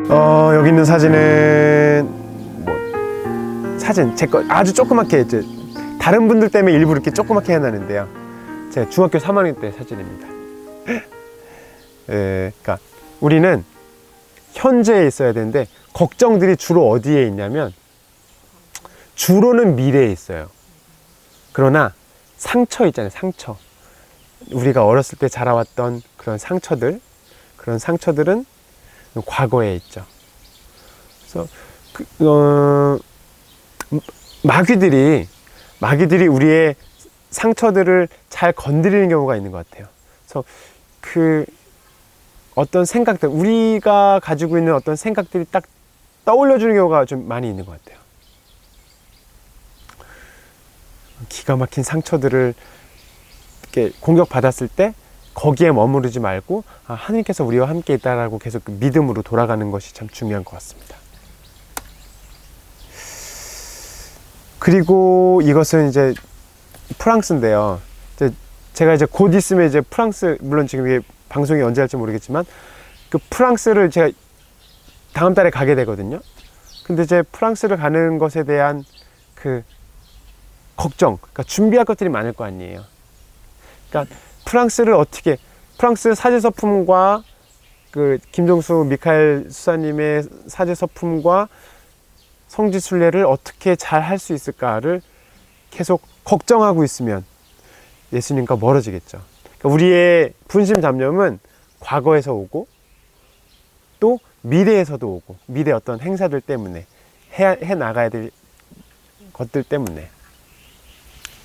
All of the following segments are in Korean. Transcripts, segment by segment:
여기 있는 사진은 뭐 사진 제 거 아주 조그맣게 이제 다른 분들 때문에 일부 이렇게 조그맣게 해놨는데요. 제가 중학교 3학년 때 사진입니다. 그러니까 우리는 현재에 있어야 되는데 걱정들이 주로 어디에 있냐면 주로는 미래에 있어요. 그러나 상처 있잖아요. 상처. 우리가 어렸을 때 자라왔던 그런 상처들, 그런 상처들은 과거에 있죠. 그래서 마귀들이 우리의 상처들을 잘 건드리는 경우가 있는 것 같아요. 그래서 어떤 생각들, 우리가 가지고 있는 어떤 생각들이 딱 떠올려주는 경우가 좀 많이 있는 것 같아요. 기가 막힌 상처들을 이렇게 공격받았을 때 거기에 머무르지 말고 하나님께서 우리와 함께 있다라고 계속 믿음으로 돌아가는 것이 참 중요한 것 같습니다. 그리고 이것은 이제 프랑스인데요. 제가 이제 곧 있으면 이제 프랑스, 물론 지금 이게 방송이 언제 할지 모르겠지만 그 프랑스를 제가 다음 달에 가게 되거든요. 근데 이제 프랑스를 가는 것에 대한 그 걱정, 그러니까 준비할 것들이 많을 거 아니에요. 그러니까 프랑스 사제서품과 그 김종수 미카엘 수사님의 사제서품과 성지순례를 어떻게 잘 할 수 있을까를 계속 걱정하고 있으면 예수님과 멀어지겠죠. 그러니까 우리의 분심 잡념은 과거에서 오고 또 미래에서도 오고, 미래 어떤 행사들 때문에 해 나가야 될 것들 때문에,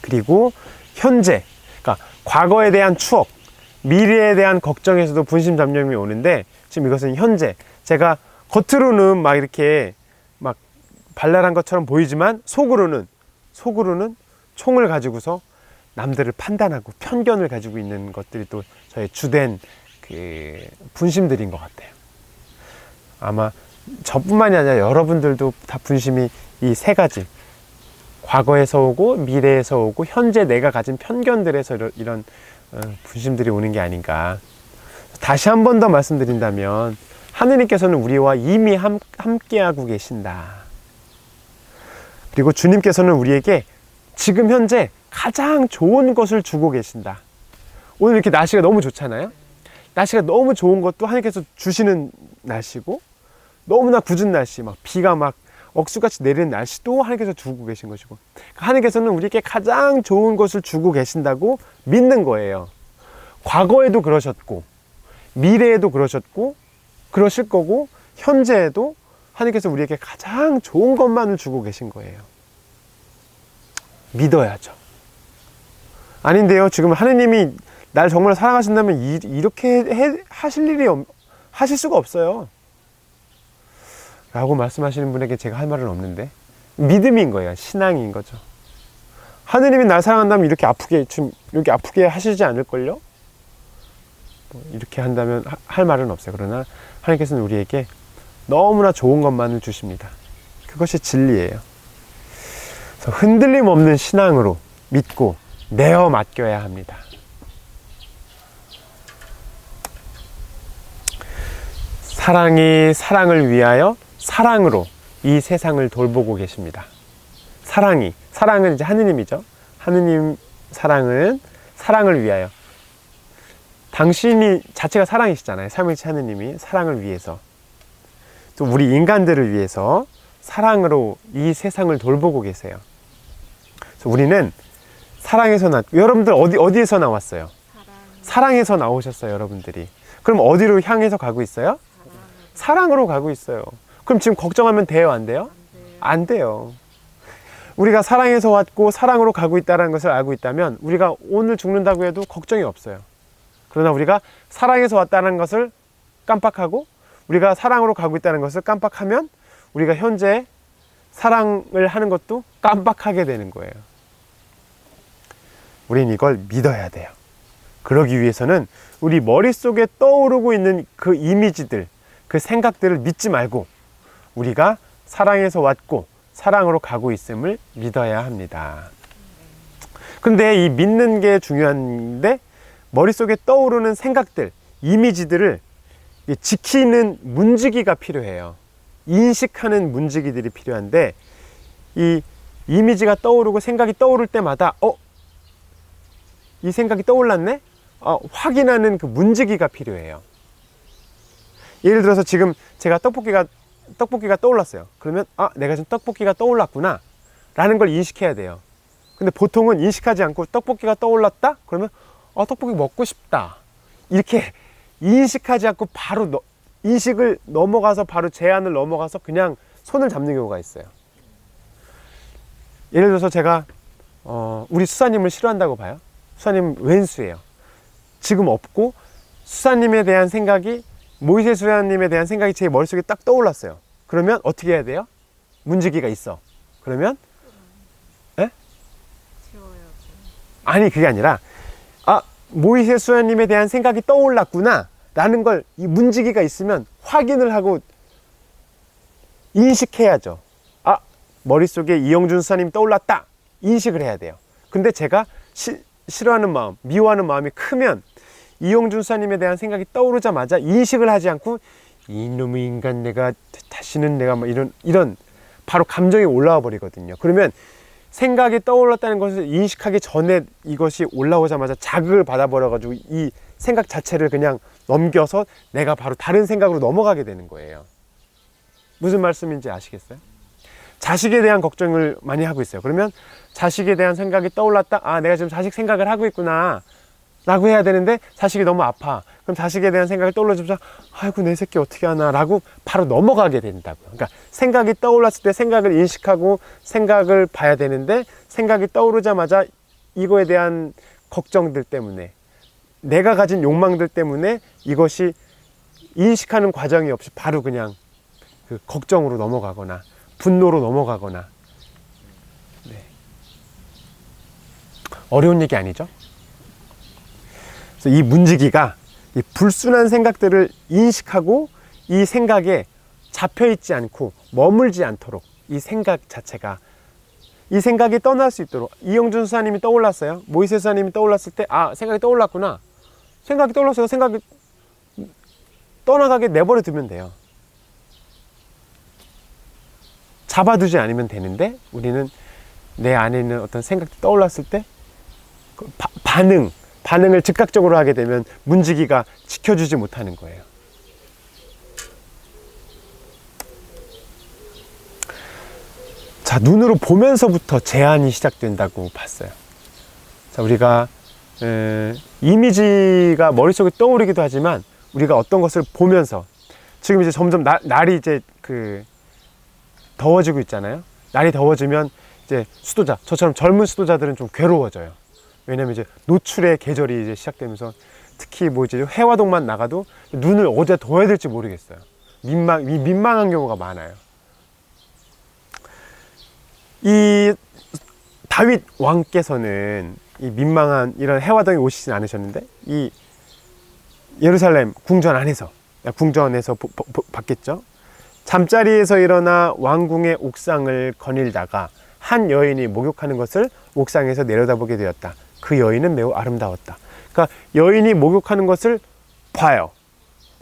그리고 현재, 그러니까 과거에 대한 추억, 미래에 대한 걱정에서도 분심 잡념이 오는데, 지금 이것은 현재, 제가 겉으로는 막 이렇게 막 발랄한 것처럼 보이지만 속으로는 총을 가지고서 남들을 판단하고 편견을 가지고 있는 것들이 또 저의 주된 그 분심들인 것 같아요. 아마 저뿐만이 아니라 여러분들도 다 분심이 이 세 가지, 과거에서 오고 미래에서 오고 현재 내가 가진 편견들에서 이런 분심들이 오는 게 아닌가. 다시 한 번 더 말씀드린다면 하느님께서는 우리와 이미 함께하고 계신다. 그리고 주님께서는 우리에게 지금 현재 가장 좋은 것을 주고 계신다. 오늘 이렇게 날씨가 너무 좋잖아요. 날씨가 너무 좋은 것도 하나님께서 주시는 날씨고, 너무나 굳은 날씨, 막 비가 막 억수같이 내리는 날씨도 하나님께서 주고 계신 것이고, 하나님께서는 우리에게 가장 좋은 것을 주고 계신다고 믿는 거예요. 과거에도 그러셨고 미래에도 그러셨고 그러실 거고 현재에도 하나님께서 우리에게 가장 좋은 것만을 주고 계신 거예요. 믿어야죠. 아닌데요, 지금 하나님이 날 정말 사랑하신다면 이렇게 하실 수가 없어요 라고 말씀하시는 분에게 제가 할 말은 없는데, 믿음인 거예요. 신앙인 거죠. 하느님이 날 사랑한다면 이렇게 아프게 하시지 않을걸요? 이렇게 한다면 할 말은 없어요. 그러나 하나님께서는 우리에게 너무나 좋은 것만을 주십니다. 그것이 진리예요. 그래서 흔들림 없는 신앙으로 믿고 내어 맡겨야 합니다. 사랑이 사랑을 위하여 사랑으로 이 세상을 돌보고 계십니다. 사랑은 이제 하느님이죠. 하느님 사랑은 사랑을 위하여, 당신이 자체가 사랑이시잖아요. 삼위일체 하느님이 사랑을 위해서, 또 우리 인간들을 위해서 사랑으로 이 세상을 돌보고 계세요. 그래서 우리는 사랑에서 여러분들 어디에서 나왔어요? 사랑에서 나오셨어요. 여러분들이. 그럼 어디로 향해서 가고 있어요? 사랑으로 가고 있어요. 그럼 지금 걱정하면 돼요? 안 돼요? 안 돼요. 우리가 사랑에서 왔고 사랑으로 가고 있다는 것을 알고 있다면 우리가 오늘 죽는다고 해도 걱정이 없어요. 그러나 우리가 사랑에서 왔다는 것을 깜빡하고 우리가 사랑으로 가고 있다는 것을 깜빡하면 우리가 현재 사랑을 하는 것도 깜빡하게 되는 거예요. 우린 이걸 믿어야 돼요. 그러기 위해서는 우리 머릿속에 떠오르고 있는 그 이미지들, 그 생각들을 믿지 말고 우리가 사랑에서 왔고 사랑으로 가고 있음을 믿어야 합니다. 근데 이 믿는 게 중요한데, 머릿속에 떠오르는 생각들, 이미지들을 이 지키는 문지기가 필요해요. 인식하는 문지기들이 필요한데, 이 이미지가 떠오르고 생각이 떠오를 때마다 이 생각이 떠올랐네? 확인하는 그 문지기가 필요해요. 예를 들어서 지금 제가 떡볶이가 떠올랐어요. 그러면 내가 지금 떡볶이가 떠올랐구나 라는 걸 인식해야 돼요. 근데 보통은 인식하지 않고 떡볶이가 떠올랐다? 그러면 떡볶이 먹고 싶다. 이렇게 인식하지 않고 바로 인식을 넘어가서 바로 제한을 넘어가서 그냥 손을 잡는 경우가 있어요. 예를 들어서 제가 우리 수사님을 싫어한다고 봐요. 수사님 왼수예요. 지금 없고 수사님에 대한 생각이, 모이세 수사님에 대한 생각이 제 머릿속에 딱 떠올랐어요. 그러면 어떻게 해야 돼요? 문지기가 있어. 그러면 아니, 그게 아니라 모이세 수사님에 대한 생각이 떠올랐구나 라는 걸 이 문지기가 있으면 확인을 하고 인식해야죠. 머릿속에 이영준 수사님이 떠올랐다, 인식을 해야 돼요. 근데 제가 싫어하는 마음, 미워하는 마음이 크면 이영준 수사님에 대한 생각이 떠오르자마자 인식을 하지 않고 이놈의 인간, 내가 다시는 내가 이런 바로 감정이 올라와 버리거든요. 그러면 생각이 떠올랐다는 것을 인식하기 전에 이것이 올라오자마자 자극을 받아버려 가지고 이 생각 자체를 그냥 넘겨서 내가 바로 다른 생각으로 넘어가게 되는 거예요. 무슨 말씀인지 아시겠어요? 자식에 대한 걱정을 많이 하고 있어요. 그러면 자식에 대한 생각이 떠올랐다. 내가 지금 자식 생각을 하고 있구나 라고 해야 되는데 자식이 너무 아파. 그럼 자식에 대한 생각을 떠올려주면서 아이고 내 새끼 어떻게 하나 라고 바로 넘어가게 된다고요. 그러니까 생각이 떠올랐을 때 생각을 인식하고 생각을 봐야 되는데, 생각이 떠오르자마자 이거에 대한 걱정들 때문에, 내가 가진 욕망들 때문에 이것이 인식하는 과정이 없이 바로 그냥 그 걱정으로 넘어가거나 분노로 넘어가거나. 어려운 얘기 아니죠? 그래서 이 문지기가 이 불순한 생각들을 인식하고 이 생각에 잡혀있지 않고 머물지 않도록, 이 생각 자체가, 이 생각이 떠날 수 있도록. 이영준 수사님이 떠올랐어요. 모이세 수사님이 떠올랐을 때 생각이 떠올랐구나. 생각이 떠올랐어요. 생각이 떠나가게 내버려 두면 돼요. 잡아두지 않으면 되는데, 우리는 내 안에 있는 어떤 생각이 떠올랐을 때 반응을 즉각적으로 하게 되면 문지기가 지켜주지 못하는 거예요. 자, 눈으로 보면서부터 제한이 시작된다고 봤어요. 자, 우리가 이미지가 머릿속에 떠오르기도 하지만 우리가 어떤 것을 보면서, 지금 이제 점점 날이 이제 더워지고 있잖아요. 날이 더워지면 이제 수도자, 저처럼 젊은 수도자들은 좀 괴로워져요. 왜냐면 이제 노출의 계절이 이제 시작되면서, 특히 이제 해화동만 나가도 눈을 어디다 둬야 될지 모르겠어요. 민망한 경우가 많아요. 이 다윗 왕께서는 이 민망한 이런 해화동에 오시진 않으셨는데, 이 예루살렘 궁전에서 봤겠죠. 잠자리에서 일어나 왕궁의 옥상을 거닐다가 한 여인이 목욕하는 것을 옥상에서 내려다보게 되었다. 그 여인은 매우 아름다웠다. 그러니까 여인이 목욕하는 것을 봐요.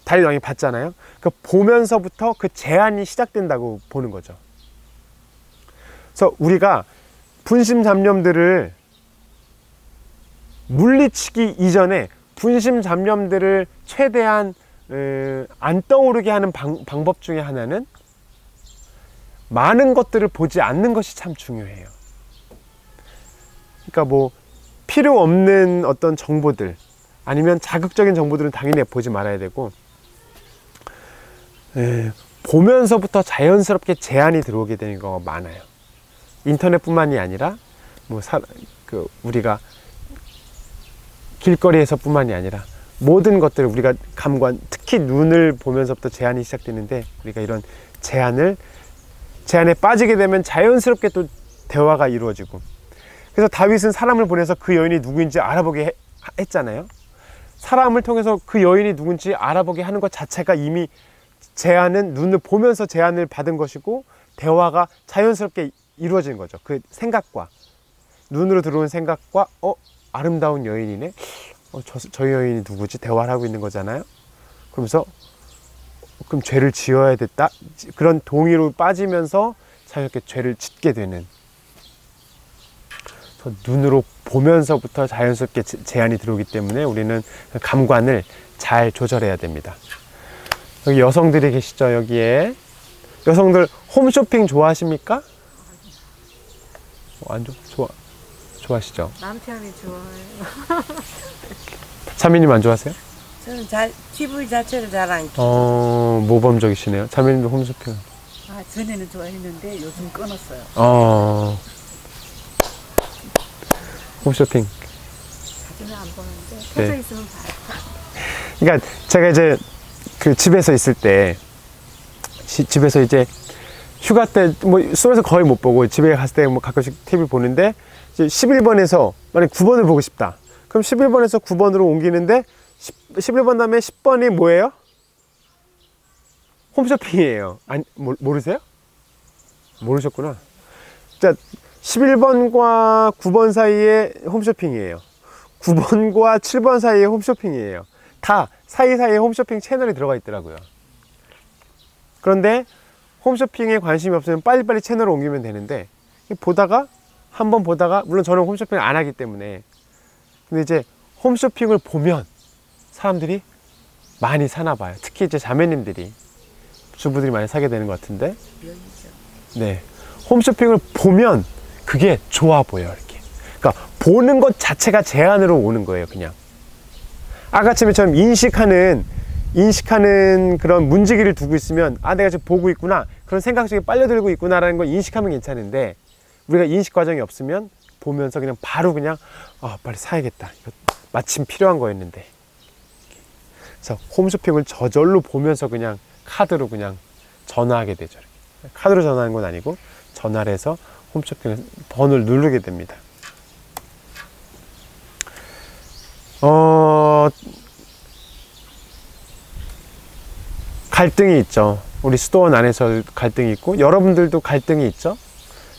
다윗 왕이 봤잖아요. 그 보면서부터 그 제한이 시작된다고 보는 거죠. 그래서 우리가 분심잡념들을 물리치기 이전에 분심잡념들을 최대한 안 떠오르게 하는 방법 중에 하나는 많은 것들을 보지 않는 것이 참 중요해요. 그러니까 필요 없는 어떤 정보들, 아니면 자극적인 정보들은 당연히 보지 말아야 되고, 보면서부터 자연스럽게 제한이 들어오게 되는 경우가 많아요. 인터넷뿐만이 아니라 우리가 길거리에서뿐만이 아니라 모든 것들을 우리가 감관, 특히 눈을 보면서부터 제한이 시작되는데, 우리가 이런 제한에 빠지게 되면 자연스럽게 또 대화가 이루어지고, 그래서 다윗은 사람을 보내서 그 여인이 누구인지 알아보게 했잖아요. 사람을 통해서 그 여인이 누군지 알아보게 하는 것 자체가 이미 제한은 눈을 보면서 제한을 받은 것이고, 대화가 자연스럽게 이루어지는 거죠. 그 생각과, 눈으로 들어온 생각과 아름다운 여인이네, 저 여인이 누구지? 대화를 하고 있는 거잖아요. 그러면서 그럼 죄를 지어야 됐다, 그런 동의로 빠지면서 자연스럽게 죄를 짓게 되는, 눈으로 보면서부터 자연스럽게 제한이 들어오기 때문에 우리는 감관을 잘 조절해야 됩니다. 여기 여성들이 계시죠? 여기에 여성들 홈쇼핑 좋아하십니까? 안 좋아하시죠? 남편이 좋아해요. 자매님 안 좋아하세요? 저는 TV 자체를 잘 안 키워요. 모범적이시네요. 자매님도 홈쇼핑. 아, 전에는 좋아했는데 요즘 끊었어요. 홈쇼핑. 자주는 안 보는데 네. 켜져 있으면 봐요. 그러니까 제가 이제 그 집에서 있을 때, 집에서 이제 휴가 때 뭐 수업에서 거의 못 보고 집에 갔을 때 뭐 가끔씩 TV 보는데, 이제 11번에서 만약 9번을 보고 싶다. 그럼 11번에서 9번으로 옮기는데 11번 다음에 10번이 뭐예요? 홈쇼핑이에요. 아니, 모르세요? 모르셨구나. 자, 11번과 9번 사이에 홈쇼핑이에요. 9번과 7번 사이에 홈쇼핑이에요. 다 사이사이에 홈쇼핑 채널이 들어가 있더라고요. 그런데 홈쇼핑에 관심이 없으면 빨리빨리 채널을 옮기면 되는데, 보다가 한번 보다가, 물론 저는 홈쇼핑을 안 하기 때문에, 근데 이제 홈쇼핑을 보면 사람들이 많이 사나 봐요. 특히 이제 자매님들이, 주부들이 많이 사게 되는 것 같은데, 네, 홈쇼핑을 보면 그게 좋아 보여요. 이렇게. 그러니까 보는 것 자체가 제한으로 오는 거예요. 그냥 아까처럼 인식하는 그런 문지기를 두고 있으면, 아, 내가 지금 보고 있구나, 그런 생각 속에 빨려들고 있구나라는 걸 인식하면 괜찮은데, 우리가 인식 과정이 없으면 보면서 그냥 바로 그냥, 아, 빨리 사야겠다, 이거 마침 필요한 거였는데. 그래서 홈쇼핑을 저절로 보면서 그냥 카드로 그냥 전화하게 되죠. 카드로 전화하는 건 아니고 전화를 해서 홈쇼핑 번호를 누르게 됩니다. 갈등이 있죠. 우리 수도원 안에서 갈등이 있고, 여러분들도 갈등이 있죠.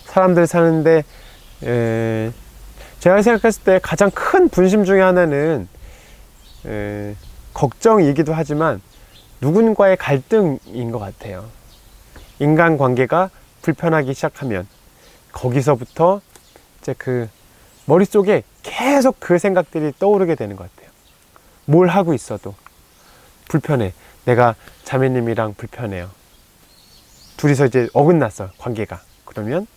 사람들 사는데, 제가 생각했을 때 가장 큰 분심 중에 하나는, 걱정이기도 하지만 누군가의 갈등인 것 같아요. 인간관계가 불편하기 시작하면 거기서부터 이제 그 머릿속에 계속 그 생각들이 떠오르게 되는 것 같아요. 뭘 하고 있어도 불편해. 내가 자매님이랑 불편해요. 둘이서 이제 어긋났어, 관계가. 그러면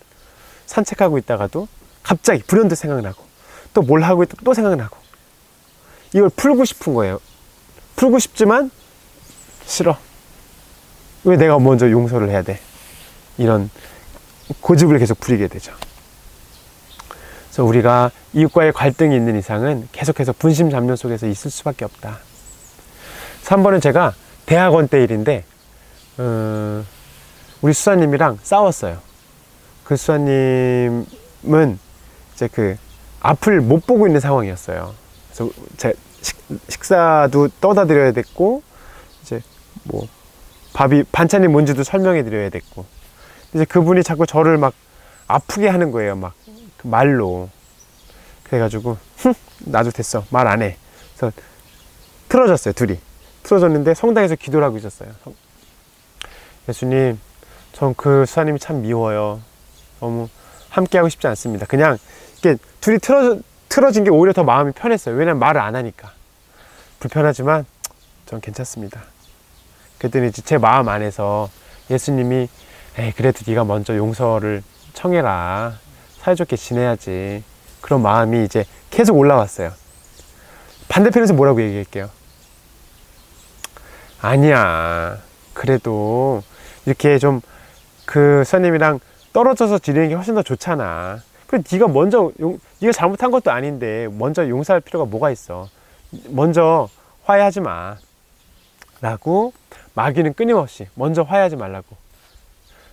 산책하고 있다가도 갑자기 불현듯 생각나고, 또 뭘 하고 있다 또 생각나고, 이걸 풀고 싶은 거예요. 풀고 싶지만 싫어. 왜 내가 먼저 용서를 해야 돼? 이런 고집을 계속 부리게 되죠. 그래서 우리가 이웃과의 갈등이 있는 이상은 계속해서 분심잡념 속에서 있을 수밖에 없다. 3번은 제가 대학원 때 일인데, 우리 수사님이랑 싸웠어요. 그 수사님은 이제 그 앞을 못 보고 있는 상황이었어요. 그래서 제 식사도 떠다 드려야 됐고, 이제 뭐 반찬이 뭔지도 설명해 드려야 됐고, 이제 그분이 자꾸 저를 막 아프게 하는 거예요. 막 그 말로. 그래가지고 나도 됐어, 말 안 해. 그래서 틀어졌어요. 둘이 틀어졌는데 성당에서 기도를 하고 있었어요. 예수님, 전 그 수사님이 참 미워요. 너무 함께하고 싶지 않습니다. 그냥 이렇게 둘이 틀어진 게 오히려 더 마음이 편했어요. 왜냐면 말을 안 하니까. 불편하지만 전 괜찮습니다. 그랬더니 이제 제 마음 안에서 예수님이, 에이, 그래도 네가 먼저 용서를 청해라, 사이좋게 지내야지, 그런 마음이 이제 계속 올라왔어요. 반대편에서 뭐라고 얘기할게요? 아니야, 그래도 이렇게 좀 그 선생님이랑 떨어져서 지내는 게 훨씬 더 좋잖아. 그래, 네가 네가 잘못한 것도 아닌데 먼저 용서할 필요가 뭐가 있어. 먼저 화해하지 마 라고 마귀는 끊임없이 먼저 화해하지 말라고.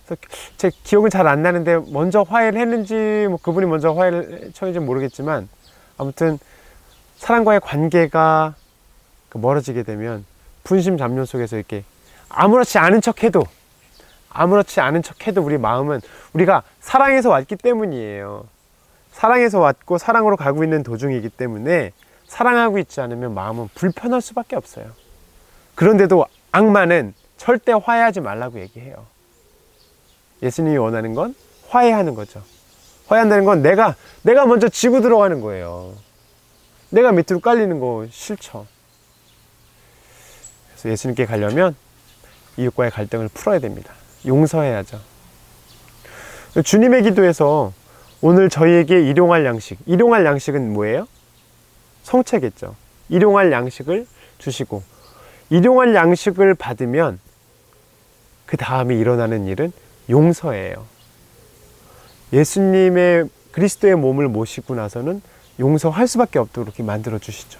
그래서 제 기억은 잘 안 나는데 먼저 화해를 했는지, 뭐 그분이 먼저 화해를 청했는지 모르겠지만, 아무튼 사람과의 관계가 멀어지게 되면 분심잡념 속에서 이렇게 아무렇지 않은 척해도 우리 마음은, 우리가 사랑해서 왔기 때문이에요. 사랑해서 왔고 사랑으로 가고 있는 도중이기 때문에 사랑하고 있지 않으면 마음은 불편할 수밖에 없어요. 그런데도 악마는 절대 화해하지 말라고 얘기해요. 예수님이 원하는 건 화해하는 거죠. 화해한다는 건 내가 먼저 지고 들어가는 거예요. 내가 밑으로 깔리는 거 싫죠. 그래서 예수님께 가려면 이웃과의 갈등을 풀어야 됩니다. 용서해야죠. 주님의 기도에서 오늘 저희에게 일용할 양식은 뭐예요? 성체겠죠. 일용할 양식을 주시고, 일용할 양식을 받으면 그 다음에 일어나는 일은 용서예요. 예수님의 그리스도의 몸을 모시고 나서는 용서할 수밖에 없도록 이렇게 만들어 주시죠.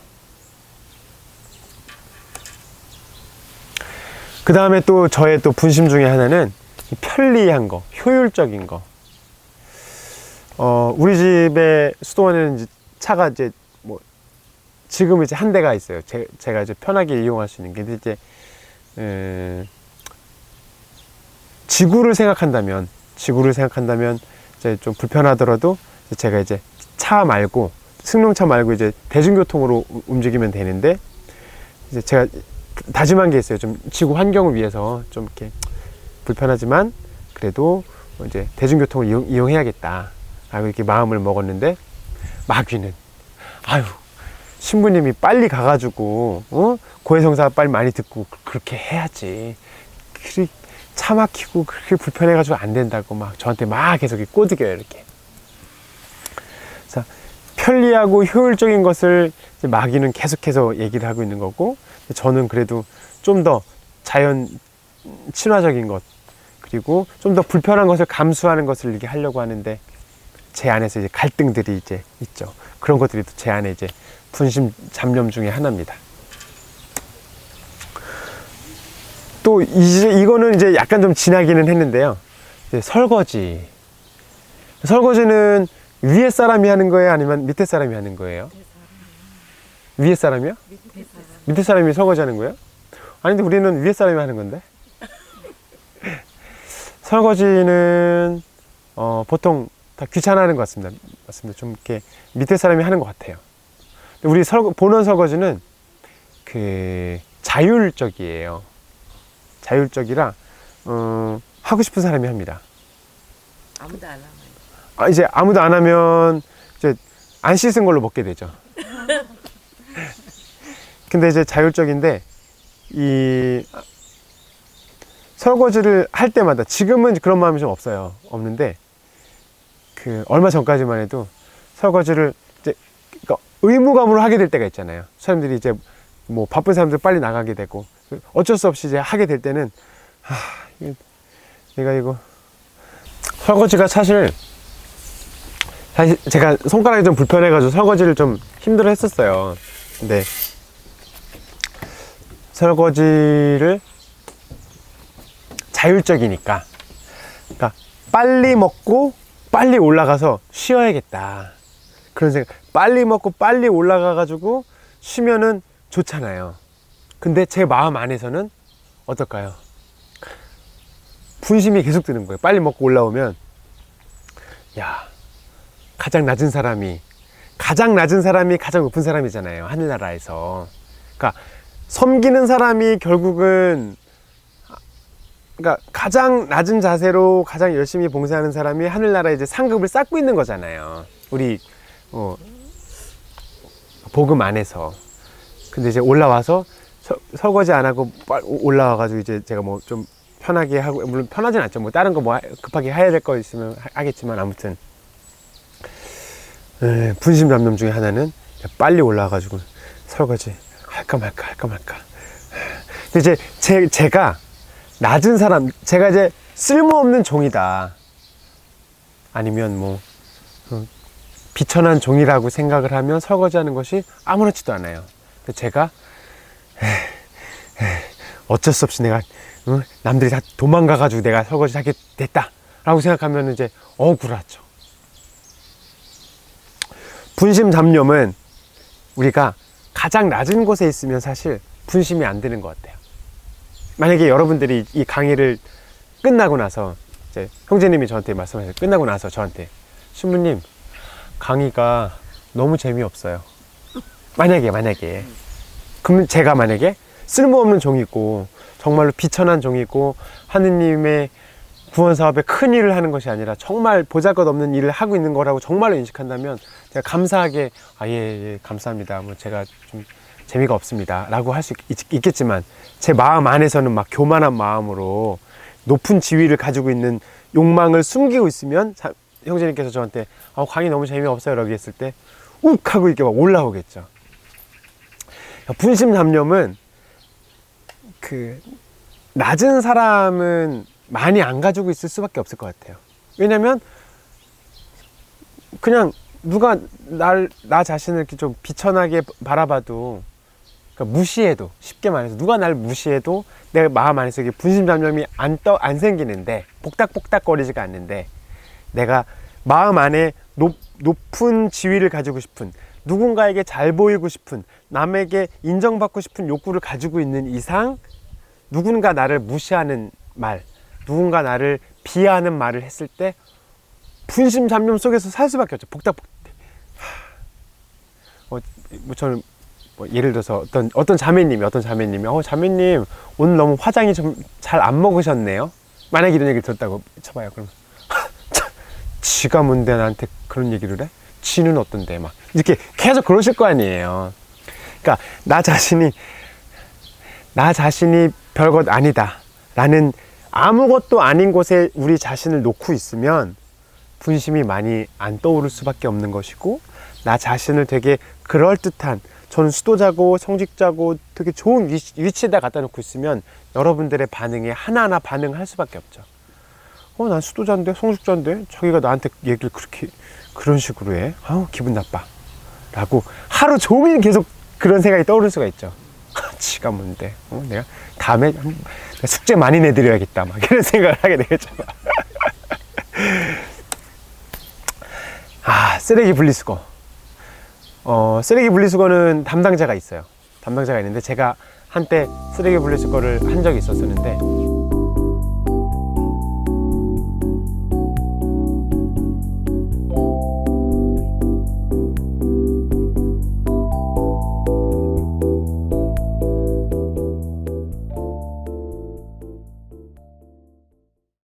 그 다음에 또 저의 또 분심 중에 하나는 편리한 거, 효율적인 거. 우리 집에 수도원에는 이제 차가 이제 뭐 지금 이제 한 대가 있어요. 제가 이제 편하게 이용할 수 있는 게. 근데 이제 지구를 생각한다면 이제 좀 불편하더라도 제가 이제 차 말고, 승용차 말고 이제 대중교통으로 움직이면 되는데, 이제 제가 다짐한 게 있어요. 좀 지구 환경을 위해서 좀 이렇게 불편하지만 그래도 이제 대중교통을 이용해야겠다 라고 이렇게 마음을 먹었는데, 마귀는 신부님이 빨리 가가지고 고해성사 빨리 많이 듣고 그렇게 해야지, 차 막히고 그렇게 불편해가지고 안 된다고 막 저한테 막 계속 꼬드겨요. 이렇게. 자, 편리하고 효율적인 것을 이제 마귀는 계속해서 얘기를 하고 있는 거고, 저는 그래도 좀 더 자연 친화적인 것, 그리고 좀 더 불편한 것을 감수하는 것을 이렇게 하려고 하는데, 제 안에서 이제 갈등들이 이제 있죠. 그런 것들이 또 제 안에 이제 분심 잡념 중에 하나입니다. 또 이거는 이제 약간 좀 지나기는 했는데요. 이제 설거지는 위에 사람이 하는 거예요? 아니면 밑에 사람이 하는 거예요? 위에 사람이요? 밑에 사람이 설거지 하는 거예요? 아닌데 우리는 위에 사람이 하는 건데? 설거지는 보통 다 귀찮아하는 것 같습니다. 좀 이렇게 밑에 사람이 하는 것 같아요. 근데 우리 본원 설거지는 자율적이에요. 자율적이라 하고 싶은 사람이 합니다. 아무도 안 하면. 이제 아무도 안 하면 이제 안 씻은 걸로 먹게 되죠. 근데 이제 자율적인데, 이 설거지를 할 때마다, 지금은 그런 마음이 좀 없는데, 얼마 전까지만 해도 설거지를 이제 그러니까 의무감으로 하게 될 때가 있잖아요. 사람들이 이제 뭐 바쁜 사람들 빨리 나가게 되고, 어쩔 수 없이 이제 하게 될 때는 내가 이거 설거지가 사실 제가 손가락이 좀 불편해가지고 설거지를 좀 힘들어 했었어요. 근데 설거지를 자율적이니까, 그러니까 빨리 먹고 빨리 올라가서 쉬어야겠다, 그런 생각. 빨리 먹고 빨리 올라가가지고 쉬면은 좋잖아요. 근데 제 마음 안에서는 어떨까요? 분심이 계속 드는 거예요. 빨리 먹고 올라오면, 야, 가장 낮은 사람이 가장 높은 사람이잖아요, 하늘나라에서. 그러니까 섬기는 사람이 결국은, 그러니까 가장 낮은 자세로 가장 열심히 봉사하는 사람이 하늘나라에 이제 상급을 쌓고 있는 거잖아요, 우리 복음 안에서. 근데 이제 올라와서 설거지 안 하고 올라와가지고 이제 제가 뭐 좀 편하게 하고, 물론 편하진 않죠. 뭐 다른 거 뭐 급하게 해야 될 거 있으면 하겠지만, 아무튼 분심 잡념 중에 하나는 빨리 올라와가지고 설거지 할까 말까. 근데 이제 제가 낮은 사람, 제가 이제 쓸모없는 종이다, 아니면 뭐 비천한 종이라고 생각을 하면 설거지하는 것이 아무렇지도 않아요. 근데 제가 어쩔 수 없이 내가 남들이 다 도망가가지고 내가 설거지 하게 됐다 라고 생각하면 이제 억울하죠. 분심 잡념은 우리가 가장 낮은 곳에 있으면 사실 분심이 안 드는 것 같아요. 만약에 여러분들이 이 강의를 끝나고 나서, 이제 형제님이 저한테 말씀하셨어요. 끝나고 나서 저한테, 신부님 강의가 너무 재미없어요. 만약에 그럼 제가 만약에 쓸모없는 종이고 정말로 비천한 종이고 하느님의 구원 사업에 큰 일을 하는 것이 아니라 정말 보잘것없는 일을 하고 있는 거라고 정말로 인식한다면 제가 감사하게 예, 감사합니다. 뭐 제가 좀 재미가 없습니다. 라고 할 수 있겠지만 제 마음 안에서는 막 교만한 마음으로 높은 지위를 가지고 있는 욕망을 숨기고 있으면 형제님께서 저한테 강의 너무 재미없어요 라고 했을 때 욱 하고 이렇게 막 올라오겠죠. 분심삼념은 그 낮은 사람은 많이 안 가지고 있을 수밖에 없을 것 같아요. 왜냐면 그냥 누가 나 자신을 이렇게 좀 비천하게 바라봐도, 그러니까 무시해도, 쉽게 말해서 누가 날 무시해도 내 마음 안에서 이게 분심삼념이 안 생기는데, 복닥복닥거리지가 않는데, 내가 마음 안에 높은 지위를 가지고 싶은, 누군가에게 잘 보이고 싶은, 남에게 인정받고 싶은 욕구를 가지고 있는 이상 누군가 나를 무시하는 말, 누군가 나를 비하하는 말을 했을 때 분심삼념 속에서 살 수밖에 없죠. 복닥복닥. 저는 예를 들어서 어떤 자매님이 자매님 오늘 너무 화장이 좀 잘 안 먹으셨네요. 만약에 이런 얘기를 들었다고 쳐봐요. 그러면 지가 뭔데 나한테 그런 얘기를 해? 지는 어떤데? 막 이렇게 계속 그러실 거 아니에요. 그러니까 나 자신이 별것 아니다 라는 아무것도 아닌 곳에 우리 자신을 놓고 있으면 분심이 많이 안 떠오를 수밖에 없는 것이고, 나 자신을 되게 그럴듯한, 저는 수도자고 성직자고 되게 좋은 위치에다 갖다 놓고 있으면 여러분들의 반응에 하나하나 반응할 수밖에 없죠. 난 수도자인데 성직자인데 자기가 나한테 얘기를 그런 식으로 해? 기분 나빠 라고 하루 종일 계속 그런 생각이 떠오를 수가 있죠. 지가 뭔데? 내가 다음에 숙제 많이 내드려야겠다 막 이런 생각을 하게 되겠죠. 쓰레기 분리수거. 쓰레기 분리수거는 담당자가 있어요. 담당자가 있는데 제가 한때 쓰레기 분리수거를 한 적이 있었는데